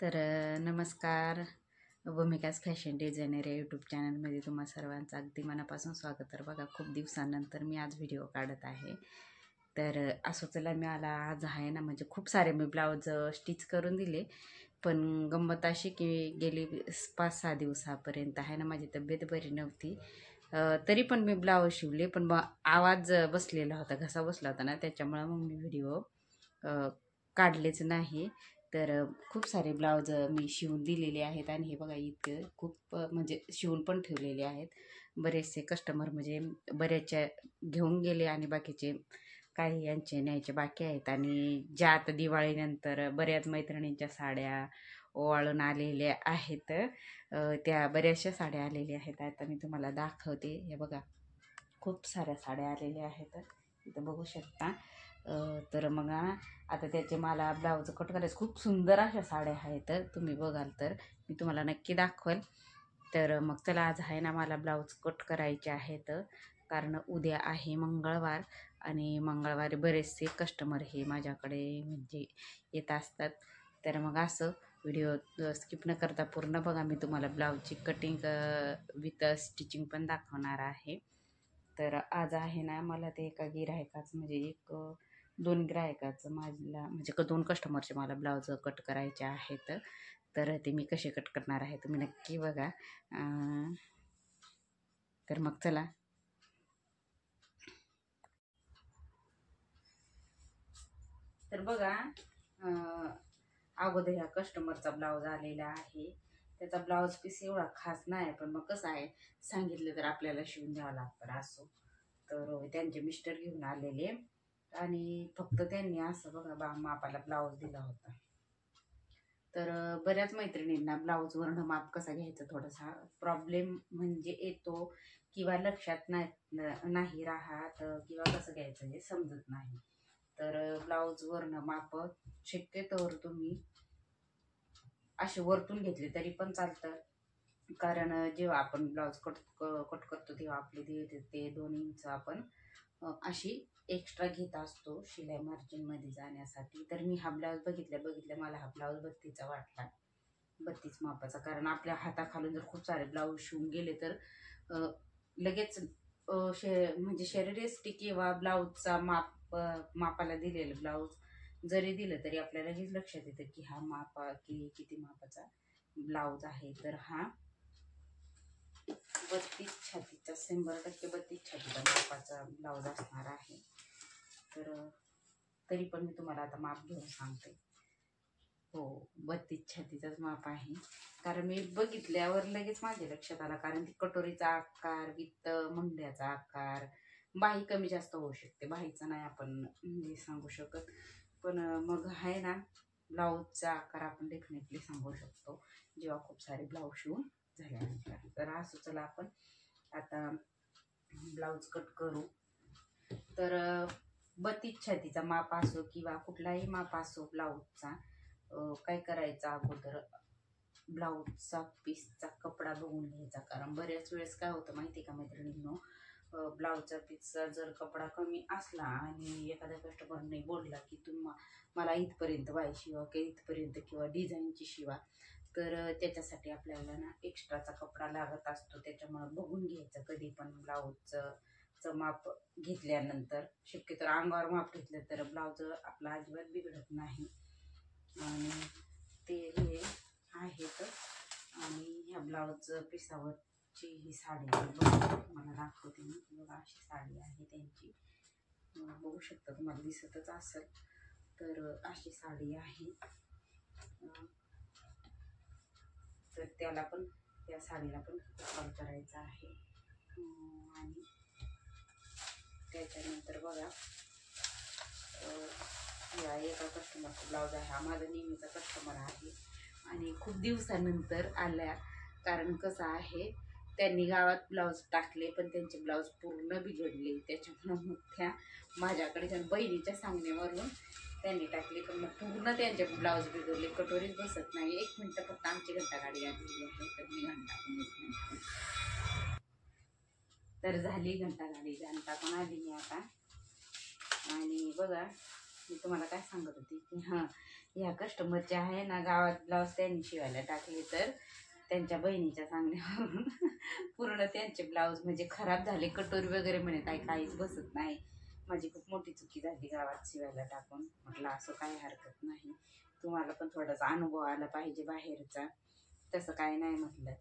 तर नमस्कार. भूमिकाच fashion designer या यूट्यूब चॅनलमध्ये तुम्हा सर्वांचं अगदी मनापासून स्वागत. तर बघा, खूप दिवसानंतर मी आज व्हिडिओ काढत आहे. तर असं चला, मी आज आहे ना, म्हणजे खूप सारे मी ब्लाऊज स्टिच करून दिले. पण गंमत अशी की गेली 5-6 दिवसापर्यंत आहे ना, माझी तब्येत बरी नव्हती. तरी पण मी ब्लाऊज शिवले, पण मग आवाज बसलेला होता, घसा बसला होता ना, त्याच्यामुळं मग मी व्हिडिओ काढलेच नाही. तर खूप सारे ब्लाऊज मी शिवून दिलेले आहेत आणि हे बघा, इतकं खूप म्हणजे शिवून पण ठेवलेले आहेत. बरेचसे कस्टमर म्हणजे बऱ्याचच्या घेऊन गेले आणि बाकीचे काही यांचे न्यायचे बाकी आहेत. आणि ज्या आता दिवाळीनंतर बऱ्याच मैत्रिणींच्या साड्या ओवाळून आलेल्या आहेत, त्या बऱ्याचशा साड्या आलेल्या आहेत. आता मी तुम्हाला दाखवते. हे बघा, खूप साऱ्या साड्या आलेल्या आहेत, इथं बघू शकता. तर मग आता त्याचे मला ब्लाऊज कट करायचं. खूप सुंदर अशा साड्या आहेत, तुम्ही बघाल तर मी तुम्हाला नक्की दाखवेल. तर मग चला, आज आहे ना, मला ब्लाऊज कट करायचे आहेत. कारण उद्या आहे मंगळवार आणि मंगळवारी बरेचसे कस्टमर हे माझ्याकडे म्हणजे येत असतात. तर मग असं व्हिडिओ स्किप न करता पूर्ण बघा. मी तुम्हाला ब्लाऊजची कटिंग विथ स्टिचिंग पण दाखवणार आहे. तर आज आहे ना, मला ते एका गिऱ्हाईकाचं म्हणजे 2 गिऱ्हाईकाचं माझ्या म्हणजे 2 कस्टमरचे मला ब्लाऊज कट करायचे आहेत. तर ते मी कसे कट करणार आहे तुम्ही नक्की बघा. तर मग चला. तर बघा, अगोदर ह्या कस्टमरचा ब्लाऊज आलेला आहे. त्याचा ब्लाऊज पीस एवढा खास नाही, पण मग कसं आहे, सांगितलं तर आपल्याला शिवून द्यावं लागतं असो. तर त्यांचे मिस्टर घेऊन आलेले आणि फक्त त्यांनी असं बघा मापाला ब्लाऊज दिला होता. तर बऱ्याच मैत्रिणींना ब्लाऊजवरनं माप कसा घ्यायचा थोडासा प्रॉब्लेम म्हणजे येतो, किंवा लक्षात नाही राहत, किंवा कसं घ्यायचं हे समजत नाही. तर ब्लाऊजवरनं माप शक्यतोवर तुम्ही असे वरतून घेतले तरी पण चालतं. कारण जेव्हा आपण ब्लाऊज कट करतो तेव्हा आपले ते 2 इंच आपण अशी एक्स्ट्रा घेत असतो शिलाई मार्जिनमध्ये जाण्यासाठी. तर मी हा ब्लाऊज बघितल्या मला हा ब्लाऊज 32चा वाटला, 32 मापाचा. कारण आपल्या हाताखालून जर खूप सारे ब्लाऊज शिवून गेले तर लगेच म्हणजे शरीरयष्टी किंवा ब्लाऊजचा मापाला दिलेलं ब्लाऊज जरी दिलं तरी आपल्याला हेच लक्षात येतं की हा किती मापाचा ब्लाऊज आहे. तर हा 32 छातीचा 100% 32 छातीचा मापाचा ब्लाऊज असणार आहे. तर तरी पण मी तुम्हाला आता माप घेऊन सांगते. हो, 32 छातीचाच माप आहे. कारण मी बघितल्यावर लगेच माझ्या लक्षात आला. कारण ती कटोरीचा आकार विथ मुंड्याचा आकार, बाही कमी जास्त होऊ शकते, बाहीचा नाही आपण म्हणजे सांगू शकत. पण मग आहे ना, ब्लाऊजचा आकार आपण डेफिनेटली सांगू शकतो जेव्हा खूप सारे ब्लाऊज शिवून झाल्यानंतर. तर असं चला, आपण आता ब्लाऊज कट करू. तर 32 छातीचा माप असो किंवा कुठलाही माप असो ब्लाऊजचा, काय करायचं, अगोदर ब्लाऊजचा पीसचा कपडा बघून घ्यायचा. कारण बऱ्याच वेळेस काय होतं माहिती का मैत्रिणींनो, ब्लाऊजचा पीसचा जर कपडा कमी असला आणि एखाद्या कस्टमरने बोलला की मला इथपर्यंत बाय शिवा किंवा इथपर्यंत किंवा डिझाईनची शिवा, तर त्याच्यासाठी आपल्याला ना एक्स्ट्राचा कपडा लागत असतो. त्याच्यामुळं बघून घ्यायचं कधी पण ब्लाऊजचं माप घेतल्यानंतर. शक्यतो अंगावर माप घेतलं तर ब्लाऊज आपला अजिबात बिघडत नाही. आणि ते हे आहेत. आणि ह्या ब्लाऊज पिसावरची ही साडी मला दाखवते मी. बघा, अशी साडी आहे त्यांची, बघू शकता, तुम्हाला दिसतच असेल. तर अशी साडी आहे. तर त्या साडीला पण कॉल करायचा आहे. आणि त्याच्यानंतर बघा, या एका कस्टमरचा ब्लाऊज आहे. हा माझा नेहमीचा कस्टमर आहे आणि खूप दिवसानंतर आल्या. कारण कसं आहे, त्यांनी गावात ब्लाऊज टाकले पण त्यांचे ब्लाऊज पूर्ण बिघडले. त्याच्यामुळं मग त्या माझ्याकडे बहिणीच्या सांगण्यावरून त्यांनी टाकले, पण मग पूर्ण त्यांचे ब्लाऊज बिघडले. कटोरीच बसत नाही. 1 मिनिट फक्त, आमची घंटा गाडी आलेली आहे, तर मी घंटा पण येत नाही. तर झाली घंटा गाडी, घंटा पण आली मी आता. आणि बघा, मी तुम्हाला काय सांगत होती की ह्या कस्टमरचे आहे ना गावात ब्लाऊज त्यांनी शिवायला टाकले, तर त्यांच्या बहिणीच्या सांगण्यावरून पूर्ण त्यांचे ब्लाऊज म्हणजे खराब झाले, कटोरी वगैरे म्हणे ताई काहीच बसत नाही. माझी खूप मोठी चुकी झाली गावात शिवायला टाकून. म्हटलं असं काही हरकत नाही, तुम्हाला पण थोडासा अनुभव आला पाहिजे बाहेरचा, तसं काही नाही म्हटलं.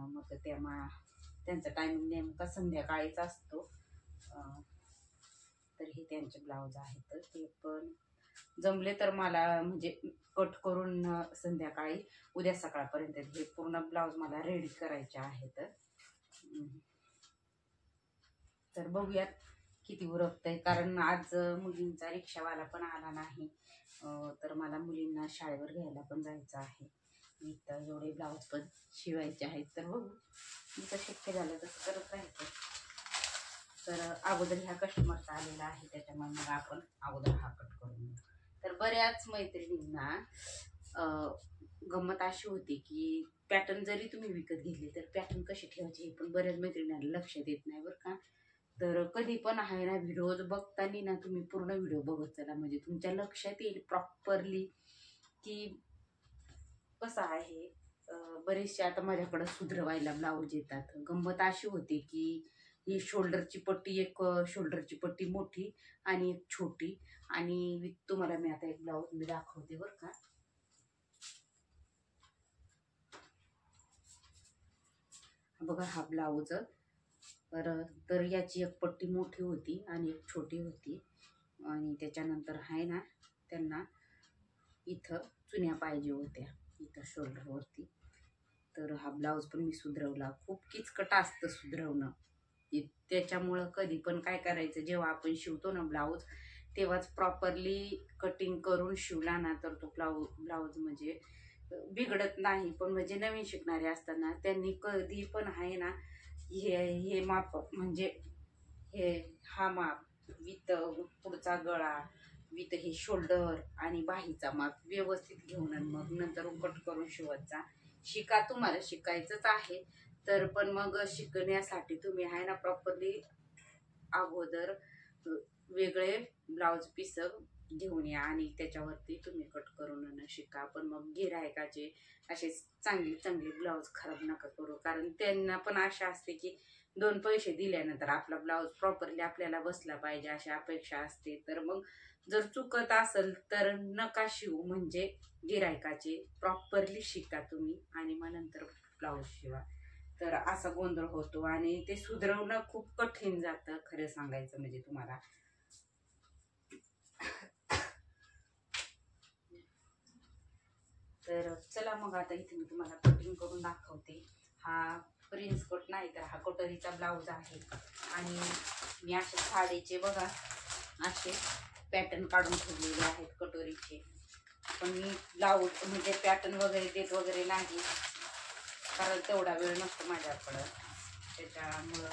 मग तेव्हा त्यांचा टायमिंग नेमका संध्याकाळीच असतो. तर हे त्यांचे ब्लाऊज आहेत, ते पण जमले तर मला म्हणजे कट करून संध्याकाळी उद्या सकाळपर्यंत हे पूर्ण ब्लाऊज मला रेडी करायचे आहेत. तर बघूयात किती उरकतंय, कारण आज मुलींचा रिक्षावाला पण आला नाही, तर मला मुलींना शाळेवर घ्यायला पण जायचं आहे. इथं एवढे ब्लाऊज पण शिवायचे आहेत, तर बघू इथं शक्य झालं तसं करत राहायचं. तर अगोदर ह्या कस्टमरचा आलेला आहे, त्याच्यामुळे मग आपण अगोदर हा कट करून घेऊ. तर बऱ्याच मैत्रिणींना गंमत अशी होती की पॅटर्न जरी तुम्ही विकत घेतली तर पॅटर्न कशी ठेवायची हे पण बऱ्याच मैत्रिणींना लक्षात येत नाही बरं का. तर कधी पण आहे ना व्हिडिओज बघताना ना तुम्ही पूर्ण व्हिडिओ बघत चला, म्हणजे तुमच्या लक्षात येईल प्रॉपरली की कसं आहे. बरेचसे आता माझ्याकडं सुधरवायला ब्लाऊज येतात. गंमत अशी होती की ही शोल्डरची पट्टी, एक शोल्डरची पट्टी मोठी आणि एक छोटी, आणि तुम्हाला मी आता एक ब्लाऊज मी दाखवते बरं का. बघा हा ब्लाऊज, तर याची एक पट्टी मोठी होती आणि एक छोटी होती, आणि त्याच्यानंतर आहे ना त्यांना इथं चुन्या पाहिजे होत्या इथं शोल्डरवरती. तर हा ब्लाऊज पण मी सुधरवला. खूप किचकट असतं सुधरवणं, त्याच्यामुळं कधी पण काय करायचं, जेव्हा आपण शिवतो ना ब्लाऊज तेव्हाच प्रॉपरली कटिंग करून शिवला ना तर तो ब्लाऊज म्हणजे बिघडत नाही. पण म्हणजे नवीन शिकणारे असताना त्यांनी कधी पण आहे ना हे माप म्हणजे हे हा माप विथ पुढचा गळा विथ हे शोल्डर आणि बाहीचा माप व्यवस्थित घेऊन मग नंतर कट करून शिवत शिका. तुम्हाला शिकायचंच आहे तर पण मग शिकण्यासाठी तुम्ही आहे ना प्रॉपरली अगोदर वेगळे ब्लाऊज पीस घेऊन या आणि त्याच्यावरती तुम्ही कट करून शिका. पण मग गिऱ्हाईकाचे असे चांगले चांगले ब्लाऊज खराब नका करू, कारण त्यांना पण आशा असते की 2 पैसे दिल्यानंतर आपला ब्लाऊज प्रॉपरली आपल्याला बसला पाहिजे अशी अपेक्षा असते. तर मग जर चुकत असेल तर नका शिवू, म्हणजे गिऱ्हाईकाचे प्रॉपरली शिका तुम्ही आणि मग नंतर ब्लाऊज शिवा. तर असा गोंधळ होतो आणि ते सुधरवणं खूप कठीण जातं खरं सांगायचं म्हणजे तुम्हाला. तर चला मग आता इथे मी तुम्हाला कटिंग करून दाखवते. हा प्रिन्स कट नाही तर हा कटोरीचा ब्लाऊज आहे, आणि मी असे साडीचे बघा असे पॅटर्न काढून ठेवलेले आहेत कटोरीचे. पण मी ब्लाऊज म्हणजे पॅटर्न वगैरे देत वगैरे नाही, कारण तेवढा वेळ नसतो माझ्याकडं, त्याच्यामुळं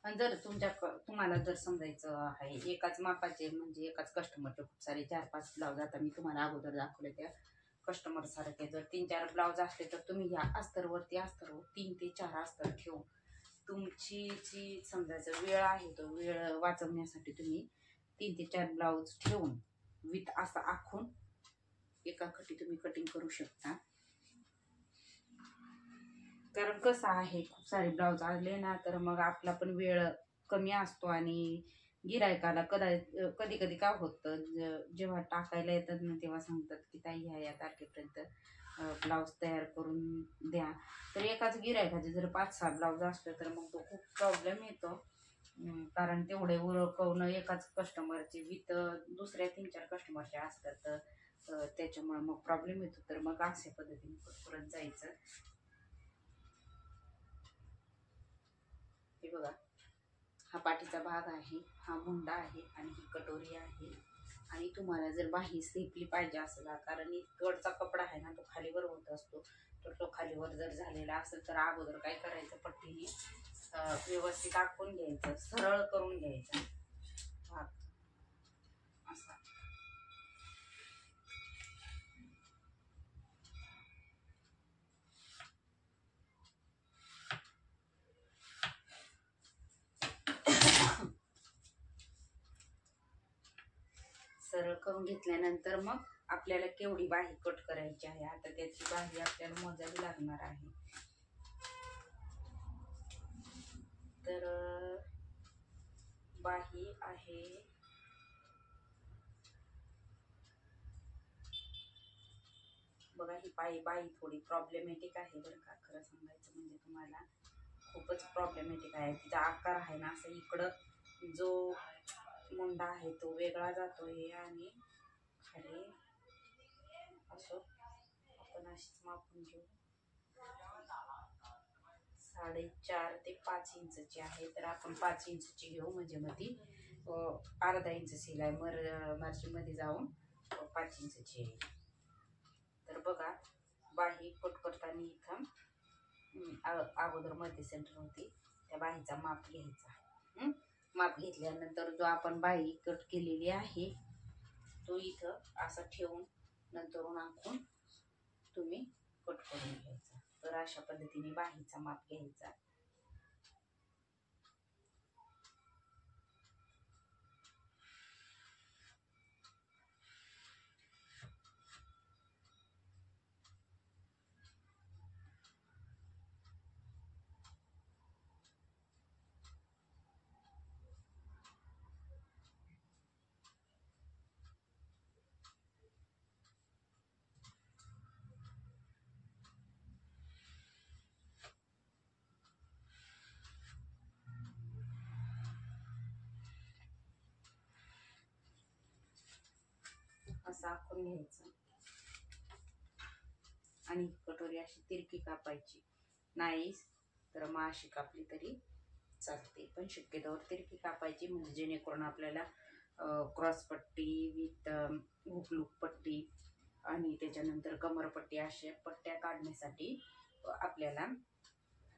आणि जर तुम्हाला जर समजायचं आहे एकाच मापाचे म्हणजे एकाच कस्टमरचे खूप सारे 4-5 ब्लाऊज, आता मी तुम्हाला अगोदर दाखवले त्या कस्टमर सारखे जर 3-4 ब्लाऊज असले तर तुम्ही या अस्तरवरती 3 ते 4 अस्तर ठेवून तुमची जी समजायचा वेळ आहे तो वेळ वाचवण्यासाठी तुम्ही 3 ते 4 ब्लाऊज ठेवून विथ असा आखून एका खटी तुम्ही कटिंग करू शकता. कारण कसं आहे खूप सारे ब्लाऊज आले ना तर मग आपला पण वेळ कमी असतो, आणि गिरायकाला कधी कधी काय होतं जेव्हा टाकायला येतात ना तेव्हा सांगतात की ताई ह्या तारखेपर्यंत ब्लाऊज तयार करून द्या. तर एकाच गिरायकाचे जर 5-6 ब्लाऊज असले तर मग तो खूप प्रॉब्लेम येतो, कारण तेवढे उरकवणं एकाच कस्टमरचे विथ दुसऱ्या 3-4 कस्टमरचे असतात, तर त्याच्यामुळे मग प्रॉब्लेम येतो. तर मग अशा पद्धतीने परत जायचं. हे बघा हा पाठीचा भाग आहे, हा मुंडा आहे आणि ही कटोरी आहे. आणि तुम्हाला जर बाही स्टेपली पाहिजे असेल, कारण कडचा कपडा आहे ना तो खालीवर होत असतो, तर तो खालीवर जर झालेला असेल तर अगोदर काय करायचं, पट्टीने व्यवस्थित आखून घ्यायचं, सरळ करून घ्यायचं भाग असा. सरळ करून घेतल्यानंतर मग आपल्याला केवढी बाही कट करायची आहे, आता त्याची बाही आपल्याला मोजावी लागणार आहे. तर बाही आहे बघा, ही बाही थोडी प्रॉब्लेमॅटिक आहे बरं का, खरं सांगायचं म्हणजे तुम्हाला खूपच प्रॉब्लेमॅटिक आहे. तिचा आकार आहे ना असं, इकडं जो मुंडा आहे तो वेगळा जातोय आणि खाली असं. आपण अशीच मापून घेऊ. 4.5 ते 5 इंचची आहे, तर आपण 5 इंचची घेऊ, म्हणजे मग ती अर्धा इंच शिलाई मार्जिनमध्ये जाऊन 5 इंचची येईल. तर बघा, बाही कट करताना इथं अगोदर मध्ये सेंटर होती, त्या बाहीचा माप घ्यायचा. माप घेतल्यानंतर जो आपण बाही कट केलेली आहे तो इथं असा ठेवून नंतर आखून तुम्ही कट करून घ्यायचा. तर अशा पद्धतीने बाहीचा माप घ्यायचा. असं आखून घ्यायचं आणि कटोरी अशी तिरकी कापायची. नाही तर मग अशी कापली तरी चालते, पण शक्यतोवर तिरकी कापायची, म्हणजे जेणेकरून आपल्याला क्रॉस पट्टी विथ हुकलूक पट्टी आणि त्याच्यानंतर कमरपट्टी अशा पट्ट्या काढण्यासाठी आपल्याला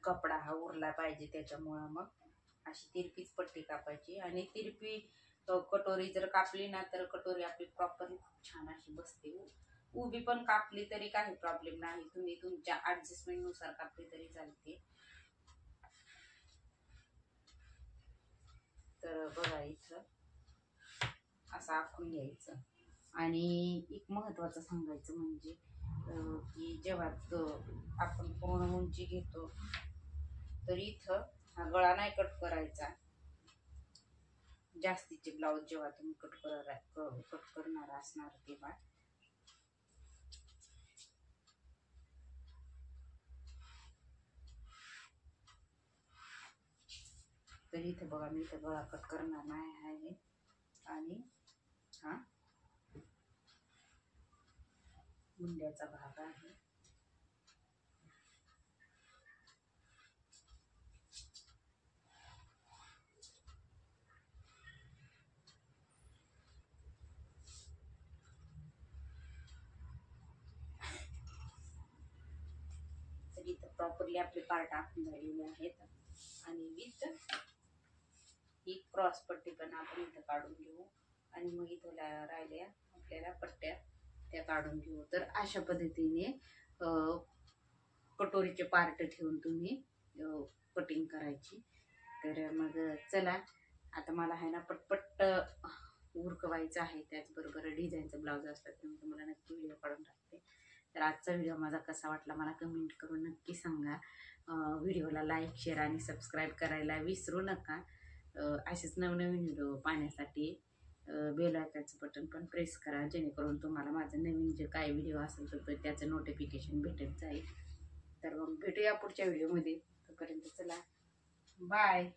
कपडा हा उरला पाहिजे. त्याच्यामुळं मग अशी तिरपीच पट्टी कापायची. आणि तिरपी कटोरी जर कापली ना तर कटोरी आपली प्रॉपर छान अशी बसते. उभी पण कापली तरी काही प्रॉब्लेम नाही, तुम्ही तुमच्या ऍडजस्टमेंट नुसार कापली तरी चालते. तर बघा, इथं असं आखून घ्यायचं. आणि एक महत्वाचं सांगायचं म्हणजे की जेव्हा आपण पूर्ण उंची घेतो तर इथं हा गळा नाही कट करायचा. जास्तीचे ब्लाऊज जेव्हा तुम्ही कट करणार असणार तेव्हा तर इथे बघा, मी इथे गळा कट करणार नाही आहे. आणि हा मुंड्याचा भाग आहे. तर इथं प्रॉपरली आपले पार्ट आखून झालेले आहेत. आणि विथ ही क्रॉस पट्टी पण आपण इथं काढून घेऊ. आणि मग इथं राहिल्या आपल्याला पट्ट्या त्या काढून घेऊ. तर अशा पद्धतीने कटोरीचे पार्ट ठेवून तुम्ही कटिंग करायची. तर मग चला, आता मला आहे ना पटपट उरकवायचं आहे. त्याचबरोबर डिझाईनचं ब्लाऊज असतात, त्यामुळे तुम्हाला नक्की व्हिडिओ काढून टाकते. तर आजचा व्हिडिओ माझा कसा वाटला मला कमेंट करून नक्की सांगा. व्हिडिओला लाईक, शेअर आणि सबस्क्राईब करायला विसरू नका. असेच नवनवीन व्हिडिओ पाहण्यासाठी बेल आयकॉनचं बटन पण प्रेस करा, जेणेकरून तुम्हाला माझं नवीन जे काय व्हिडिओ असेल तर त्याचं नोटिफिकेशन भेटत जाईल. तर मग भेटूया पुढच्या व्हिडिओमध्ये. तोपर्यंत चला, बाय.